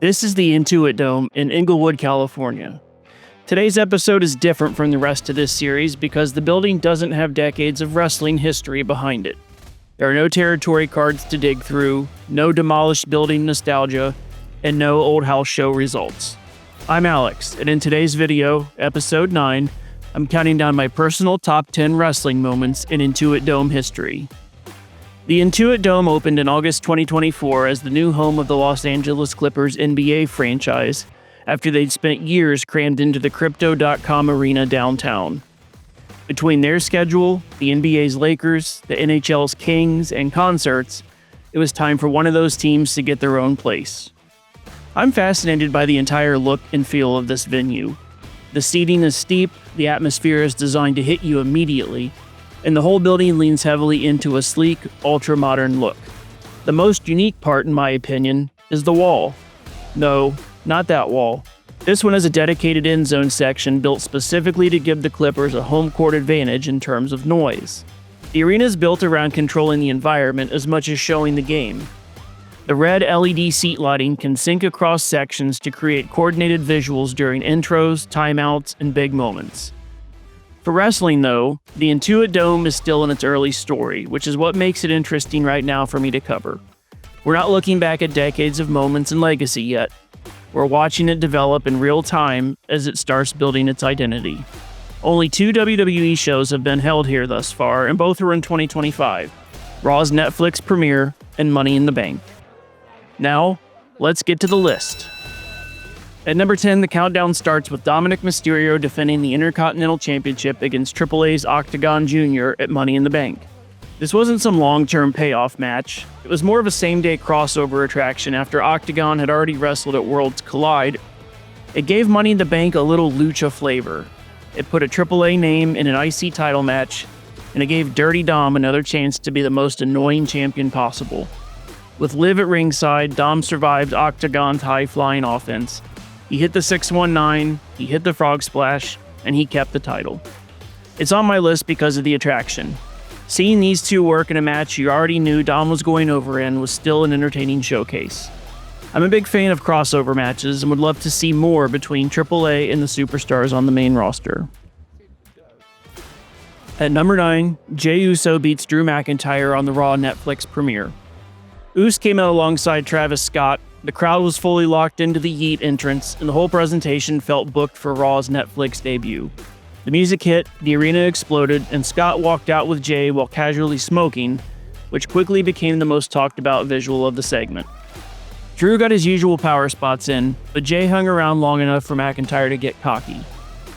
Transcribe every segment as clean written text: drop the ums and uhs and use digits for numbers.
This is the Intuit Dome in Inglewood, California. Today's episode is different from the rest of this series because the building doesn't have decades of wrestling history behind it. There are no territory cards to dig through, no demolished building nostalgia, and no old house show results. I'm Alex, and in today's video, episode 9, I'm counting down my personal top 10 wrestling moments in Intuit Dome history. The Intuit Dome opened in August 2024 as the new home of the Los Angeles Clippers NBA franchise after they'd spent years crammed into the Crypto.com arena downtown. Between their schedule, the NBA's Lakers, the NHL's Kings, and concerts, it was time for one of those teams to get their own place. I'm fascinated by the entire look and feel of this venue. The seating is steep, the atmosphere is designed to hit you immediately, and the whole building leans heavily into a sleek, ultra-modern look. The most unique part, in my opinion, is the wall. No, not that wall. This one has a dedicated end zone section built specifically to give the Clippers a home court advantage in terms of noise. The arena is built around controlling the environment as much as showing the game. The red LED seat lighting can sync across sections to create coordinated visuals during intros, timeouts, and big moments. For wrestling, though, the Intuit Dome is still in its early story, which is what makes it interesting right now for me to cover. We're not looking back at decades of moments and legacy yet. We're watching it develop in real time as it starts building its identity. Only 2 WWE shows have been held here thus far, and both are in 2025. Raw's Netflix premiere and Money in the Bank. Now, let's get to the list. At number 10, the countdown starts with Dominic Mysterio defending the Intercontinental Championship against Triple A's Octagon Jr. at Money in the Bank. This wasn't some long-term payoff match. It was more of a same-day crossover attraction after Octagon had already wrestled at Worlds Collide. It gave Money in the Bank a little lucha flavor. It put a Triple A name in an IC title match, and it gave Dirty Dom another chance to be the most annoying champion possible. With Liv at ringside, Dom survived Octagon's high-flying offense. He hit the 619, he hit the frog splash, and he kept the title. It's on my list because of the attraction. Seeing these two work in a match you already knew Dom was going over in was still an entertaining showcase. I'm a big fan of crossover matches and would love to see more between AAA and the superstars on the main roster. At number 9, Jey Uso beats Drew McIntyre on the Raw Netflix premiere. Uso came out alongside Travis Scott. The crowd was fully locked into the Yeet entrance, and the whole presentation felt booked for Raw's Netflix debut. The music hit, the arena exploded, and Scott walked out with Jey while casually smoking, which quickly became the most talked about visual of the segment. Drew got his usual power spots in, but Jey hung around long enough for McIntyre to get cocky.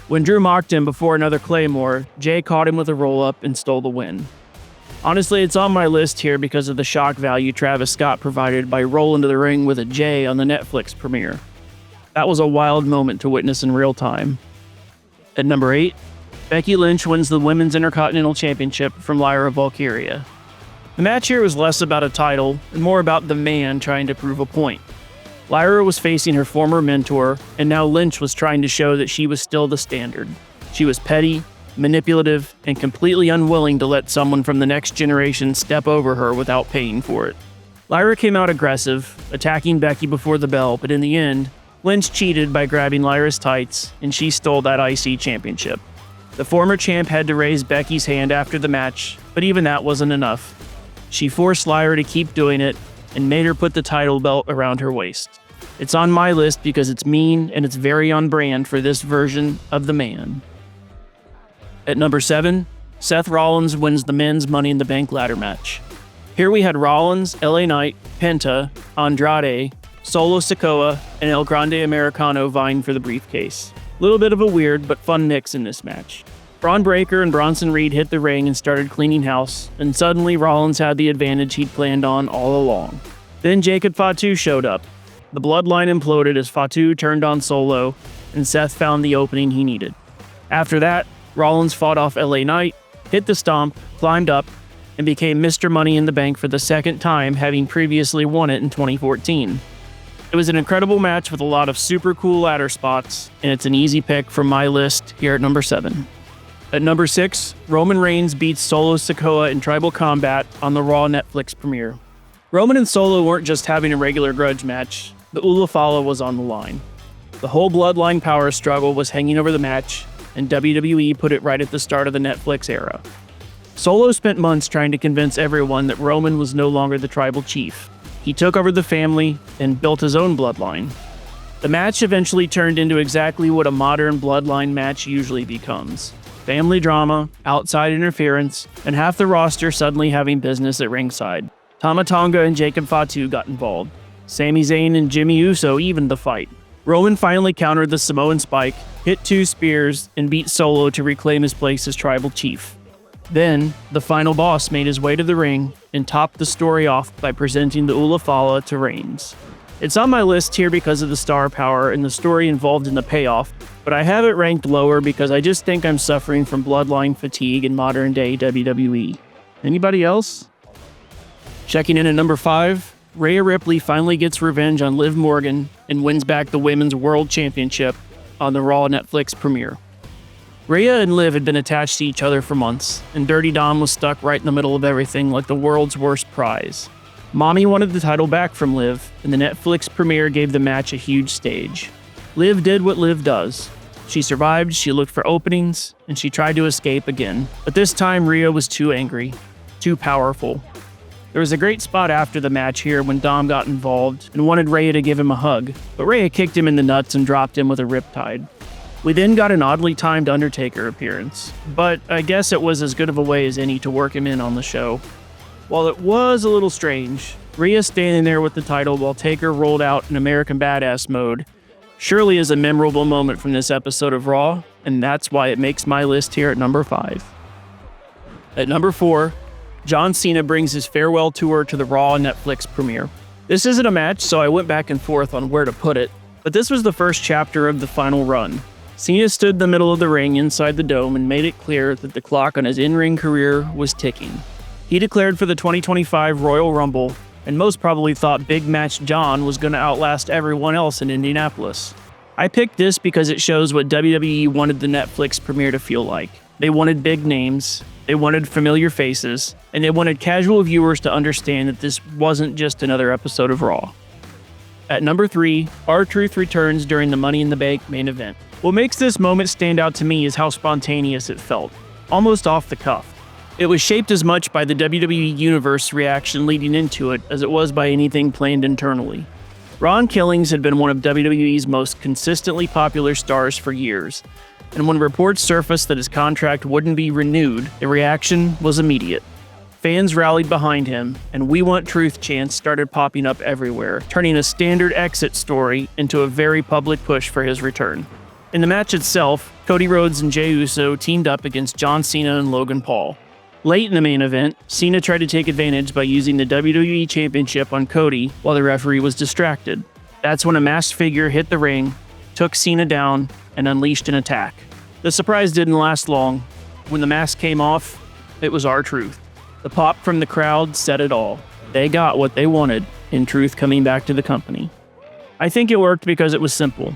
When Drew mocked him before another Claymore, Jey caught him with a roll-up and stole the win. Honestly, it's on my list here because of the shock value Travis Scott provided by rolling to the ring with a J on the Netflix premiere. That was a wild moment to witness in real time. At number 8, Becky Lynch wins the Women's Intercontinental Championship from Lyra Valkyria. The match here was less about a title and more about the man trying to prove a point. Lyra was facing her former mentor, and now Lynch was trying to show that she was still the standard. She was petty, manipulative, and completely unwilling to let someone from the next generation step over her without paying for it. Lyra came out aggressive, attacking Becky before the bell, but in the end, Lynch cheated by grabbing Lyra's tights, and she stole that IC championship. The former champ had to raise Becky's hand after the match, but even that wasn't enough. She forced Lyra to keep doing it, and made her put the title belt around her waist. It's on my list because it's mean, and it's very on brand for this version of the man. At number 7, Seth Rollins wins the men's Money in the Bank ladder match. Here we had Rollins, LA Knight, Penta, Andrade, Solo Sikoa, and El Grande Americano vying for the briefcase. Little bit of a weird but fun mix in this match. Braun Breaker and Bronson Reed hit the ring and started cleaning house, and suddenly Rollins had the advantage he'd planned on all along. Then Jacob Fatu showed up. The bloodline imploded as Fatu turned on Solo, and Seth found the opening he needed. After that, Rollins fought off LA Knight, hit the stomp, climbed up, and became Mr. Money in the Bank for the second time, having previously won it in 2014. It was an incredible match with a lot of super cool ladder spots, and it's an easy pick from my list here at number 7. At number 6, Roman Reigns beats Solo Sikoa in Tribal Combat on the Raw Netflix premiere. Roman and Solo weren't just having a regular grudge match. The Ulafala was on the line. The whole bloodline power struggle was hanging over the match, and WWE put it right at the start of the Netflix era. Solo spent months trying to convince everyone that Roman was no longer the tribal chief. He took over the family and built his own bloodline. The match eventually turned into exactly what a modern bloodline match usually becomes. Family drama, outside interference, and half the roster suddenly having business at ringside. Tama Tonga and Jacob Fatu got involved. Sami Zayn and Jimmy Uso evened the fight. Roman finally countered the Samoan Spike, hit 2 spears, and beat Solo to reclaim his place as tribal chief. Then, the final boss made his way to the ring and topped the story off by presenting the Ulafala to Reigns. It's on my list here because of the star power and the story involved in the payoff, but I have it ranked lower because I just think I'm suffering from bloodline fatigue in modern-day WWE. Anybody else? Checking in at number 5, Rhea Ripley finally gets revenge on Liv Morgan and wins back the Women's World Championship on the Raw Netflix premiere. Rhea and Liv had been attached to each other for months, and Dirty Dom was stuck right in the middle of everything like the world's worst prize. Mommy wanted the title back from Liv, and the Netflix premiere gave the match a huge stage. Liv did what Liv does. She survived, she looked for openings, and she tried to escape again. But this time Rhea was too angry, too powerful. There was a great spot after the match here when Dom got involved and wanted Rhea to give him a hug, but Rhea kicked him in the nuts and dropped him with a riptide. We then got an oddly timed Undertaker appearance, but I guess it was as good of a way as any to work him in on the show. While it was a little strange, Rhea standing there with the title while Taker rolled out in American Badass mode surely is a memorable moment from this episode of Raw, and that's why it makes my list here at number 5. At number 4, John Cena brings his farewell tour to the Raw Netflix premiere. This isn't a match, so I went back and forth on where to put it, but this was the first chapter of the final run. Cena stood in the middle of the ring inside the Dome and made it clear that the clock on his in-ring career was ticking. He declared for the 2025 Royal Rumble, and most probably thought Big Match John was going to outlast everyone else in Indianapolis. I picked this because it shows what WWE wanted the Netflix premiere to feel like. They wanted big names, they wanted familiar faces, and they wanted casual viewers to understand that this wasn't just another episode of Raw. At number 3, R-Truth returns during the Money in the Bank main event. What makes this moment stand out to me is how spontaneous it felt, almost off the cuff. It was shaped as much by the WWE Universe reaction leading into it as it was by anything planned internally. Ron Killings had been one of WWE's most consistently popular stars for years, and when reports surfaced that his contract wouldn't be renewed, the reaction was immediate. Fans rallied behind him, and "We Want Truth" chants started popping up everywhere, turning a standard exit story into a very public push for his return. In the match itself, Cody Rhodes and Jey Uso teamed up against John Cena and Logan Paul. Late in the main event, Cena tried to take advantage by using the WWE Championship on Cody while the referee was distracted. That's when a masked figure hit the ring, took Cena down, and unleashed an attack. The surprise didn't last long. When the mask came off, it was R-Truth. The pop from the crowd said it all. They got what they wanted in Truth coming back to the company. I think it worked because it was simple.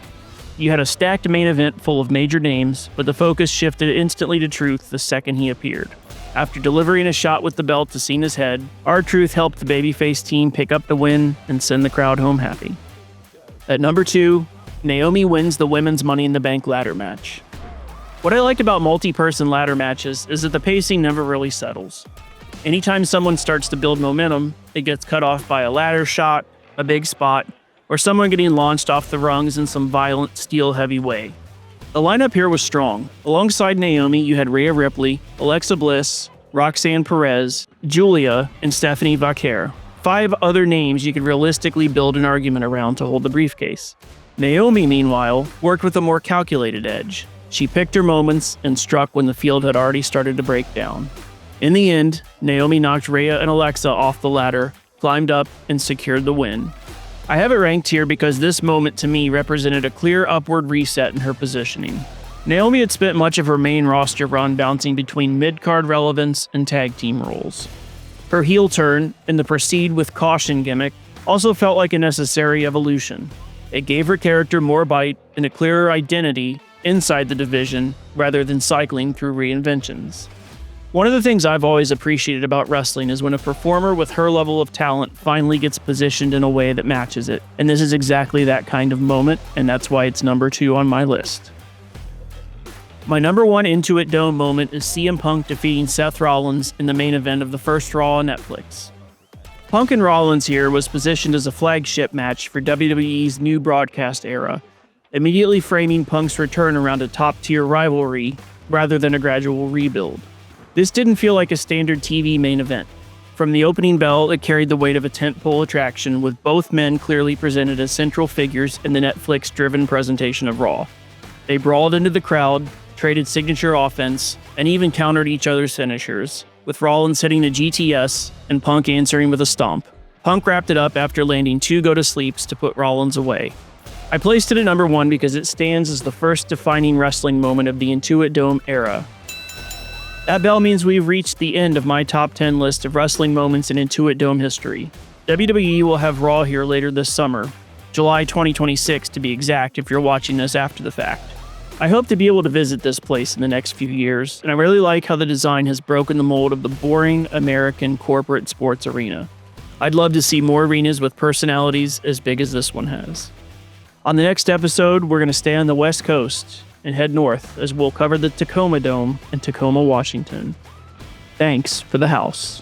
You had a stacked main event full of major names, but the focus shifted instantly to Truth the second he appeared. After delivering a shot with the belt to Cena's head, R-Truth helped the babyface team pick up the win and send the crowd home happy. At number 2, Naomi wins the Women's Money in the Bank ladder match. What I like about multi-person ladder matches is that the pacing never really settles. Anytime someone starts to build momentum, it gets cut off by a ladder shot, a big spot, or someone getting launched off the rungs in some violent, steel-heavy way. The lineup here was strong. Alongside Naomi, you had Rhea Ripley, Alexa Bliss, Roxanne Perez, Julia, and Stephanie Vaquer. 5 other names you could realistically build an argument around to hold the briefcase. Naomi, meanwhile, worked with a more calculated edge. She picked her moments and struck when the field had already started to break down. In the end, Naomi knocked Rhea and Alexa off the ladder, climbed up, and secured the win. I have it ranked here because this moment to me represented a clear upward reset in her positioning. Naomi had spent much of her main roster run bouncing between mid-card relevance and tag team roles. Her heel turn and the proceed with caution gimmick also felt like a necessary evolution. It gave her character more bite and a clearer identity inside the division rather than cycling through reinventions. One of the things I've always appreciated about wrestling is when a performer with her level of talent finally gets positioned in a way that matches it. And this is exactly that kind of moment, and that's why it's number 2 on my list. My number 1 Intuit Dome moment is CM Punk defeating Seth Rollins in the main event of the first Raw on Netflix. Punk and Rollins here was positioned as a flagship match for WWE's new broadcast era, immediately framing Punk's return around a top-tier rivalry rather than a gradual rebuild. This didn't feel like a standard TV main event. From the opening bell, it carried the weight of a tentpole attraction, with both men clearly presented as central figures in the Netflix-driven presentation of Raw. They brawled into the crowd, traded signature offense, and even countered each other's finishers, with Rollins hitting a GTS and Punk answering with a stomp. Punk wrapped it up after landing 2 go-to-sleeps to put Rollins away. I placed it at number 1 because it stands as the first defining wrestling moment of the Intuit Dome era. That bell means we've reached the end of my top 10 list of wrestling moments in Intuit Dome history. WWE will have Raw here later this summer, July 2026 to be exact if you're watching this after the fact. I hope to be able to visit this place in the next few years, and I really like how the design has broken the mold of the boring American corporate sports arena. I'd love to see more arenas with personalities as big as this one has. On the next episode, we're going to stay on the West Coast and head north as we'll cover the Tacoma Dome in Tacoma, Washington. Thanks for the house.